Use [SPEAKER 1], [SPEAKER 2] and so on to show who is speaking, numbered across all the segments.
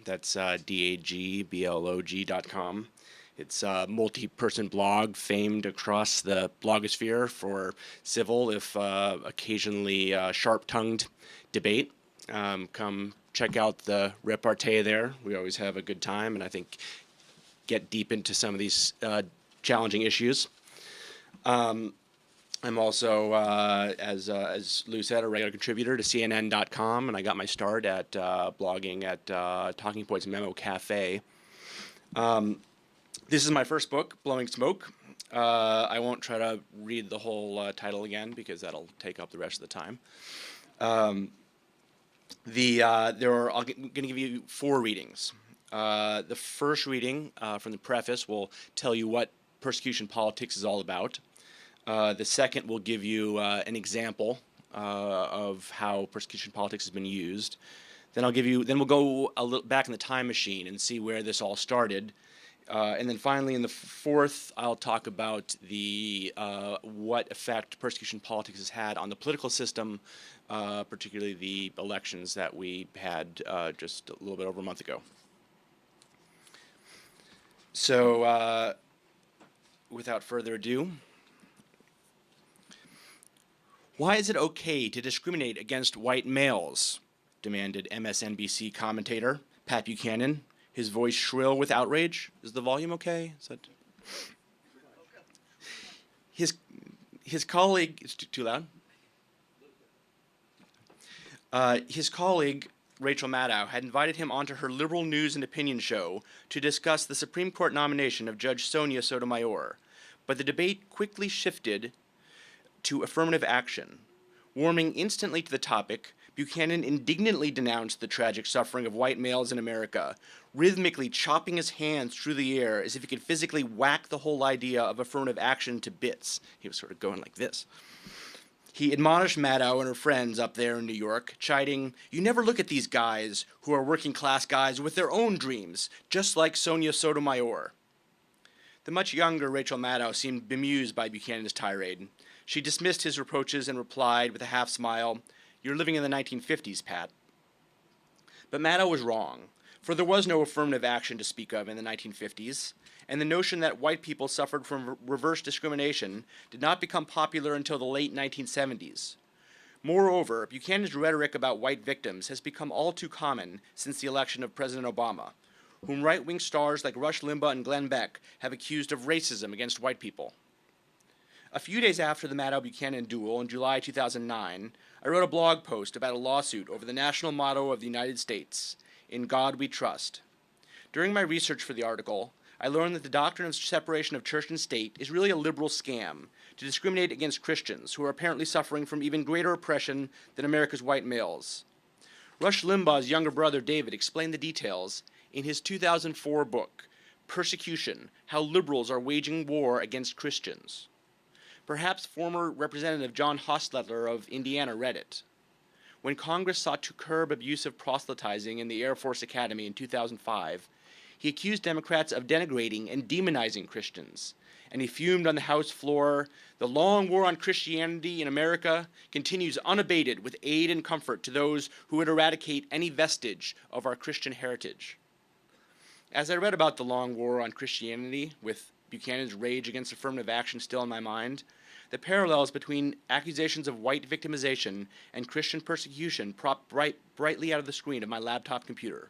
[SPEAKER 1] That's dagblog.com. It's a multi-person blog famed across the blogosphere for civil, if occasionally sharp-tongued debate. Come check out the repartee there. We always have a good time, and I think get deep into some of these challenging issues. I'm also, as Lou said, a regular contributor to CNN.com, and I got my start at blogging at Talking Points Memo Cafe. This is my first book, Blowing Smoke. I won't try to read the whole title again because that'll take up the rest of the time. I'm going to give you 4 readings. The first reading from the preface will tell you what persecution politics is all about. The second will give you an example of how persecution politics has been used. Then we'll go a little back in the time machine and see where this all started. And then finally, in the fourth, I'll talk about what effect persecution politics has had on the political system, particularly the elections that we had just a little bit over a month ago. So, without further ado, why is it okay to discriminate against white males? Demanded MSNBC commentator Pat Buchanan, his voice shrill with outrage. Is the volume okay? Is that... His colleague, it's too loud? His colleague, Rachel Maddow, had invited him onto her liberal news and opinion show to discuss the Supreme Court nomination of Judge Sonia Sotomayor, but the debate quickly shifted to affirmative action. Warming instantly to the topic, Buchanan indignantly denounced the tragic suffering of white males in America, rhythmically chopping his hands through the air as if he could physically whack the whole idea of affirmative action to bits. He was sort of going like this. He admonished Maddow and her friends up there in New York, chiding, "You never look at these guys who are working class guys with their own dreams, just like Sonia Sotomayor." The much younger Rachel Maddow seemed bemused by Buchanan's tirade. She dismissed his reproaches and replied with a half smile, "You're living in the 1950s, Pat." But Maddow was wrong, for there was no affirmative action to speak of in the 1950s, and the notion that white people suffered from reverse discrimination did not become popular until the late 1970s. Moreover, Buchanan's rhetoric about white victims has become all too common since the election of President Obama, whom right-wing stars like Rush Limbaugh and Glenn Beck have accused of racism against white people. A few days after the Maddow-Buchanan duel in July 2009, I wrote a blog post about a lawsuit over the national motto of the United States, "In God We Trust." During my research for the article, I learned that the doctrine of separation of church and state is really a liberal scam to discriminate against Christians who are apparently suffering from even greater oppression than America's white males. Rush Limbaugh's younger brother David explained the details in his 2004 book, Persecution: How Liberals Are Waging War Against Christians. Perhaps former Representative John Hostetler of Indiana read it. When Congress sought to curb abusive proselytizing in the Air Force Academy in 2005, he accused Democrats of denigrating and demonizing Christians, and he fumed on the House floor, "The long war on Christianity in America continues unabated with aid and comfort to those who would eradicate any vestige of our Christian heritage." As I read about the long war on Christianity, with Buchanan's rage against affirmative action still in my mind, the parallels between accusations of white victimization and Christian persecution popped brightly out of the screen of my laptop computer.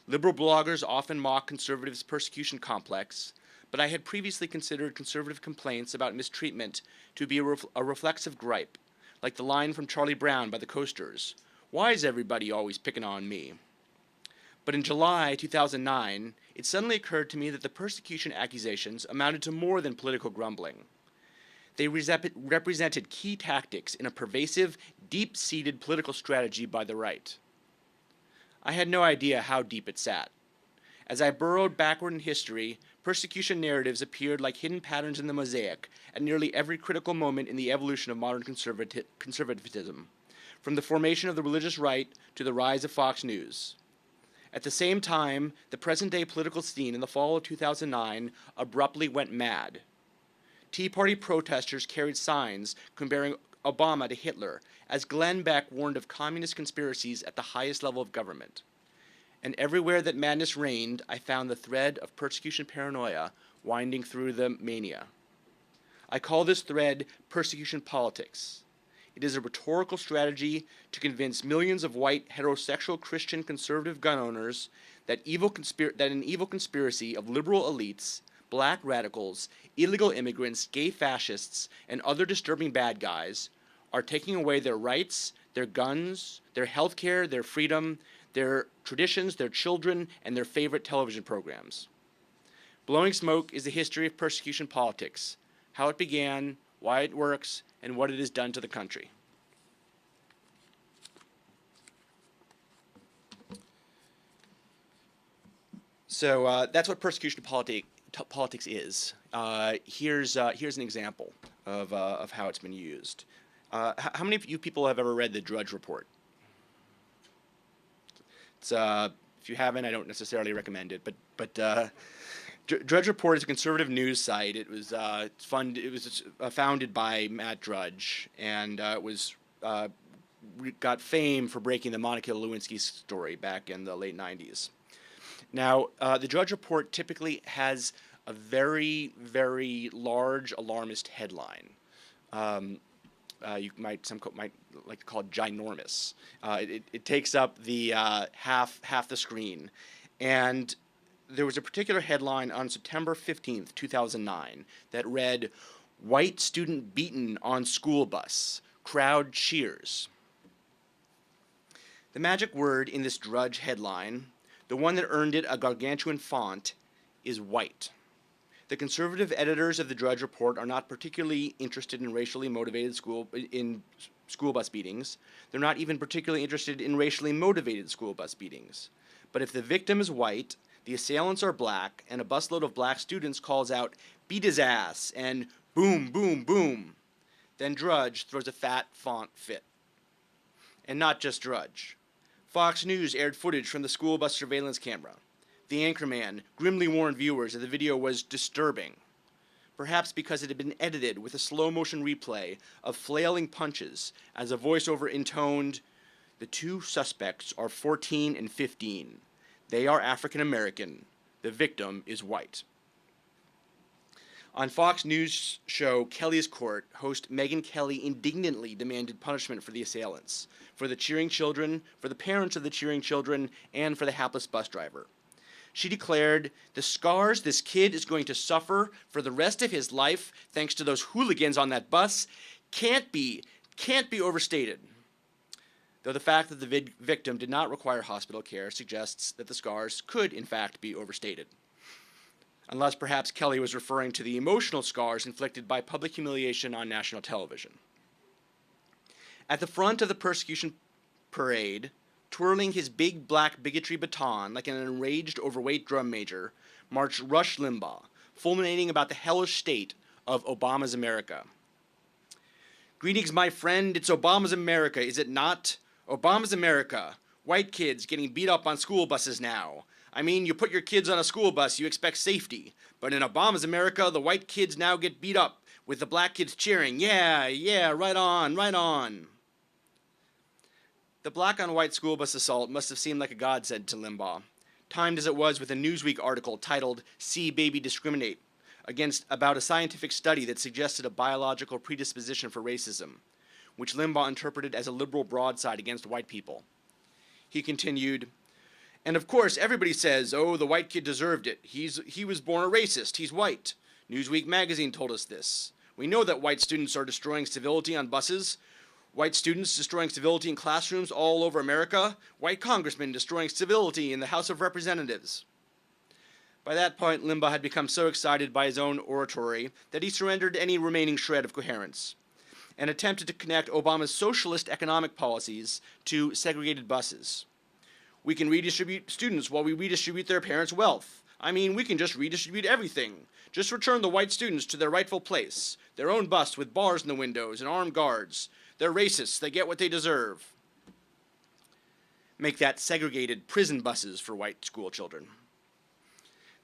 [SPEAKER 1] Liberal bloggers often mock conservatives' persecution complex, but I had previously considered conservative complaints about mistreatment to be a reflexive gripe, like the line from Charlie Brown by the Coasters, "Why is everybody always picking on me?" But in July 2009, it suddenly occurred to me that the persecution accusations amounted to more than political grumbling. They represented key tactics in a pervasive, deep-seated political strategy by the right. I had no idea how deep it sat. As I burrowed backward in history, persecution narratives appeared like hidden patterns in the mosaic at nearly every critical moment in the evolution of modern conservatism, from the formation of the religious right to the rise of Fox News. At the same time, the present-day political scene in the fall of 2009 abruptly went mad. Tea Party protesters carried signs comparing Obama to Hitler, as Glenn Beck warned of communist conspiracies at the highest level of government. And everywhere that madness reigned, I found the thread of persecution paranoia winding through the mania. I call this thread persecution politics. It is a rhetorical strategy to convince millions of white, heterosexual, Christian, conservative gun owners that an evil conspiracy of liberal elites, black radicals, illegal immigrants, gay fascists, and other disturbing bad guys are taking away their rights, their guns, their health care, their freedom, their traditions, their children, and their favorite television programs. Blowing Smoke is the history of persecution politics, how it began, why it works, and what it has done to the country. So that's what persecution politics is. Here's an example of how it's been used. How many of you people have ever read the Drudge Report? It's, if you haven't, I don't necessarily recommend it, but Drudge Report is a conservative news site. It was founded by Matt Drudge, and got fame for breaking the Monica Lewinsky story back in the late 90s. Now, the Drudge Report typically has a very, very large alarmist headline. Some might like to call it ginormous. It takes up the half the screen, and there was a particular headline on September 15th, 2009 that read, "White student beaten on school bus. Crowd cheers." The magic word in this Drudge headline, the one that earned it a gargantuan font, is white. The conservative editors of the Drudge Report are not particularly interested in racially motivated school bus beatings. They're not even particularly interested in racially motivated school bus beatings. But if the victim is white, the assailants are black, and a busload of black students calls out, "Beat his ass," and "boom, boom, boom," then Drudge throws a fat font fit. And not just Drudge. Fox News aired footage from the school bus surveillance camera. The anchorman grimly warned viewers that the video was disturbing, perhaps because it had been edited with a slow-motion replay of flailing punches as a voiceover intoned, "The two suspects are 14 and 15. They are African American. The victim is white." On Fox News show Kelly's Court, host Megyn Kelly indignantly demanded punishment for the assailants, for the cheering children, for the parents of the cheering children, and for the hapless bus driver. She declared, "The scars this kid is going to suffer for the rest of his life thanks to those hooligans on that bus can't be overstated." Though the fact that the victim did not require hospital care suggests that the scars could, in fact, be overstated. Unless perhaps Kelly was referring to the emotional scars inflicted by public humiliation on national television. At the front of the persecution parade, twirling his big black bigotry baton like an enraged overweight drum major, marched Rush Limbaugh, fulminating about the hellish state of Obama's America. "Greetings, my friend. It's Obama's America, is it not? Obama's America. White kids getting beat up on school buses now. I mean, you put your kids on a school bus, you expect safety. But in Obama's America, the white kids now get beat up, with the black kids cheering, 'Yeah, yeah, right on, right on.'" The black-on-white school bus assault must have seemed like a godsend to Limbaugh, timed as it was with a Newsweek article titled "See Baby Discriminate," about a scientific study that suggested a biological predisposition for racism, which Limbaugh interpreted as a liberal broadside against white people. He continued, "And of course, everybody says, oh, the white kid deserved it. He was born a racist. He's white. Newsweek magazine told us this. We know that white students are destroying civility on buses. White students destroying civility in classrooms all over America. White congressmen destroying civility in the House of Representatives." By that point, Limbaugh had become so excited by his own oratory that he surrendered any remaining shred of coherence and attempted to connect Obama's socialist economic policies to segregated buses. "We can redistribute students while we redistribute their parents' wealth. I mean, we can just redistribute everything. Just return the white students to their rightful place, their own bus with bars in the windows and armed guards. They're racists. They get what they deserve." Make that segregated prison buses for white school children.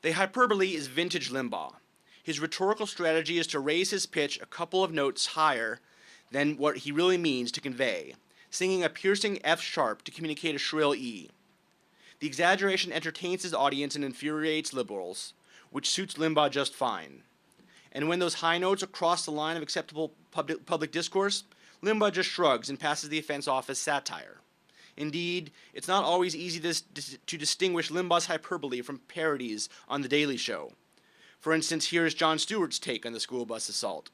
[SPEAKER 1] The hyperbole is vintage Limbaugh. His rhetorical strategy is to raise his pitch a couple of notes higher than what he really means to convey, singing a piercing F sharp to communicate a shrill E. The exaggeration entertains his audience and infuriates liberals, which suits Limbaugh just fine. And when those high notes cross the line of acceptable public discourse, Limbaugh just shrugs and passes the offense off as satire. Indeed, it's not always easy to distinguish Limbaugh's hyperbole from parodies on The Daily Show. For instance, here is Jon Stewart's take on the school bus assault.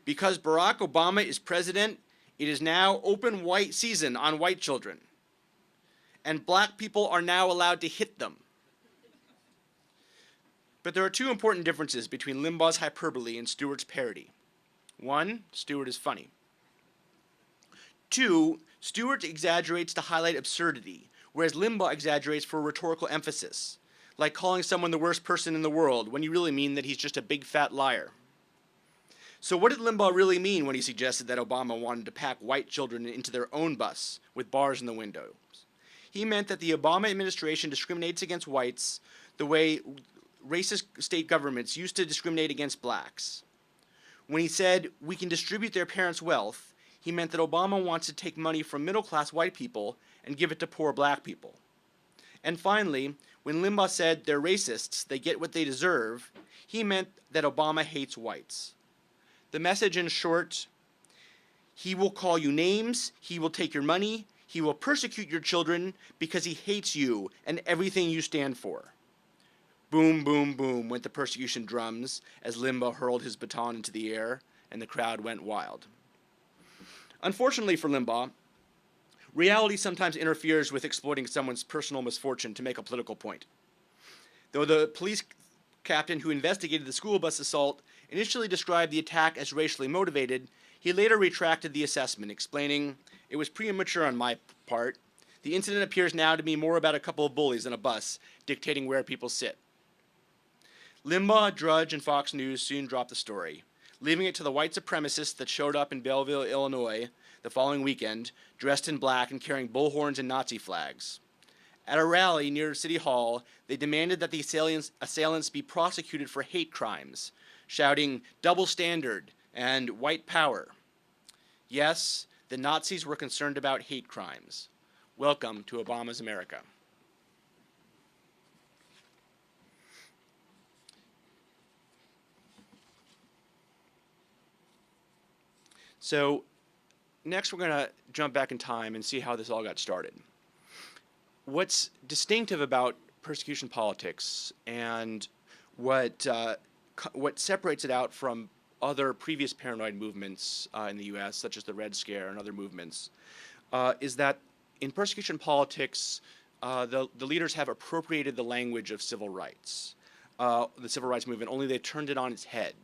[SPEAKER 1] Because Barack Obama is president, it is now open white season on white children. And black people are now allowed to hit them. But there are two important differences between Limbaugh's hyperbole and Stewart's parody. One, Stewart is funny. Two, Stewart exaggerates to highlight absurdity, whereas Limbaugh exaggerates for rhetorical emphasis, like calling someone the worst person in the world when you really mean that he's just a big fat liar. So what did Limbaugh really mean when he suggested that Obama wanted to pack white children into their own bus with bars in the windows? He meant that the Obama administration discriminates against whites the way racist state governments used to discriminate against blacks. When he said, we can distribute their parents' wealth, he meant that Obama wants to take money from middle-class white people and give it to poor black people. And finally, when Limbaugh said they're racists, they get what they deserve, he meant that Obama hates whites. The message in short, he will call you names, he will take your money, he will persecute your children because he hates you and everything you stand for. Boom, boom, boom went the persecution drums as Limbaugh hurled his baton into the air, and the crowd went wild. Unfortunately for Limbaugh, reality sometimes interferes with exploiting someone's personal misfortune to make a political point. Though the police captain who investigated the school bus assault initially described the attack as racially motivated, he later retracted the assessment, explaining, "It was premature on my part. The incident appears now to be more about a couple of bullies in a bus dictating where people sit." Limbaugh, Drudge, and Fox News soon dropped the story, leaving it to the white supremacists that showed up in Belleville, Illinois, the following weekend, dressed in black and carrying bullhorns and Nazi flags. At a rally near City Hall, they demanded that the assailants be prosecuted for hate crimes, shouting, "Double standard," and "white power." Yes, the Nazis were concerned about hate crimes. Welcome to Obama's America. So next we're going to jump back in time and see how this all got started. What's distinctive about persecution politics and what separates it out from other previous paranoid movements in the U.S., such as the Red Scare and other movements, is that in persecution politics, the leaders have appropriated the language of civil rights, the civil rights movement, only they turned it on its head.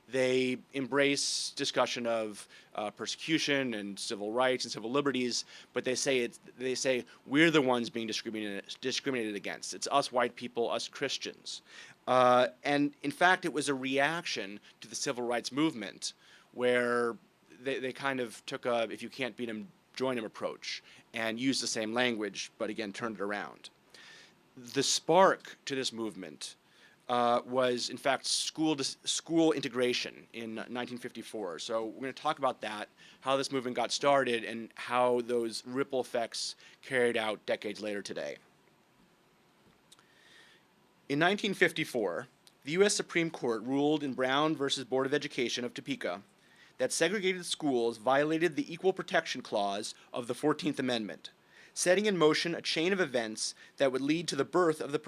[SPEAKER 1] They embrace discussion of persecution and civil rights and civil liberties, but they say we're the ones being discriminated against. It's us white people, us Christians. And in fact, it was a reaction to the civil rights movement where they kind of took a if you can't beat them, join them approach and used the same language, but again, turned it around. The spark to this movement was, in fact, school integration in 1954. So we're going to talk about that, how this movement got started, and how those ripple effects carried out decades later today. In 1954, the U.S. Supreme Court ruled in Brown versus Board of Education of Topeka that segregated schools violated the Equal Protection Clause of the 14th Amendment, setting in motion a chain of events that would lead to the birth of the